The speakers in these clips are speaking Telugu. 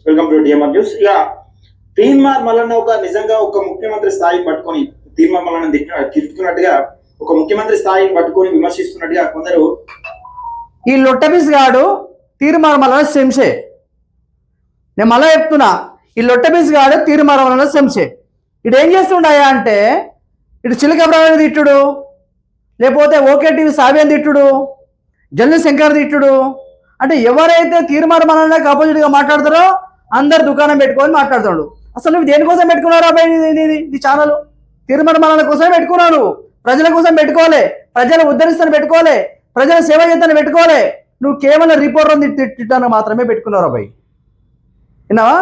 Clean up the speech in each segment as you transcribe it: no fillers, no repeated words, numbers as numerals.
Welcome to DMR news. ఇక తీన్మార్ మల్లన్న ఒక నిజంగా ఒక ముఖ్యమంత్రి స్థాయిని పట్టుకొని తీన్మార్ మల్లన్న తిట్టుకున్నట్టుగా ఒక ముఖ్యమంత్రి స్థాయిని పట్టుకొని విమర్శిస్తున్నట్టుగా కొందరు ఈ లొట్టబిస్ గాడు తీర్మార్ మల్లన్న శంసే. నేను మళ్ళీ చెప్తున్నా, ఈ లొట్టబిస్ గాడు తీర్మార్ మల్లన్న శంసే. ఇటు ఏం చేస్తుండయా అంటే ఇటు చిలక బ్రాహ్మణి తిట్టుడు, లేకపోతే ఓకే టీవీ సావ్యం తిట్టుడు, జల్లి శంకర్ తిట్టుడు. అంటే ఎవరైతే తీర్మార్ మల్లన్నకి ఆపోజిట్గా మాట్లాడతారో అందరు దుకాణం పెట్టుకొని మాట్లాడుతాడు. అసలు నువ్వు దేనికోసం పెట్టుకున్నావు అబ్బాయి? ఇది ఛానల్ తీర్మార్ మల్లన్న కోసం పెట్టుకున్నావు, నువ్వు ప్రజల కోసం పెట్టుకోలే, ప్రజలు ఉద్ధరిస్తాను పెట్టుకోలే, ప్రజల సేవ చేస్తాను పెట్టుకోలే. నువ్వు కేవలం రిపోర్టర్ తిట్టాను మాత్రమే పెట్టుకున్నావు అబ్బాయి. విన్నావా?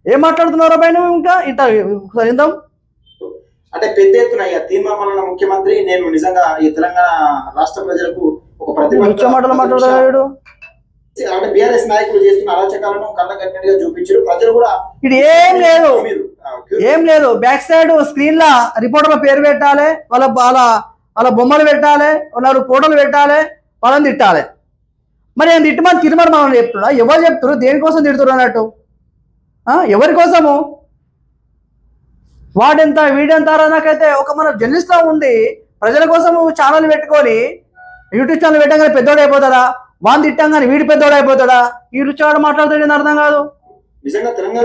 ఏం మాట్లాడుతున్నావు అబ్బాయి నువ్వు? ఇంకా ఇట్లా ఇందాం అంటే పెద్ద ఎత్తున తీర్మార్ మల్లన్న ముఖ్యమంత్రి, నేను నిజంగా ఈ తెలంగాణ రాష్ట్ర ప్రజలకు ఒక ప్రతిపక్ష మాటలు మాట్లాడాడు. అంటే బీఆర్ఎస్ నాయకులు చేస్తున్న అరాచకాలను కళ్ళకట్టినట్టుగా చూపించారు. ప్రజలు కూడా ఇది ఏం లేదు బ్యాక్ సైడ్ స్క్రీన్ లా రిపోర్టర్ల పేరు పెట్టాలి, వాళ్ళ బొమ్మలు పెట్టాలి, వాళ్ళ ఫోటోలు పెట్టాలి, వాళ్ళని తిట్టాలి. మరి నేను తిట్టమని తీర్మార్ మల్లన్న చెప్తున్నా? ఎవరు చెప్తారు? దేనికోసం తిడుతున్నారు అన్నట్టు? ఎవరి కోసము? వాడెంత వీడెంత నాకైతే ఒక మన జర్నలిస్ట్లా ఉండి ప్రజల కోసం ఛానల్ పెట్టుకొని యూట్యూబ్ ఛానల్ పెట్టగానే పెద్దోడు అయిపోతాడా? వాడిని తిట్టంగానే వీడి పెద్దోడు అయిపోతాడా? ఈ రుచి మాట్లాడుతాడు అర్థం కాదు. నిజంగా తెలంగాణ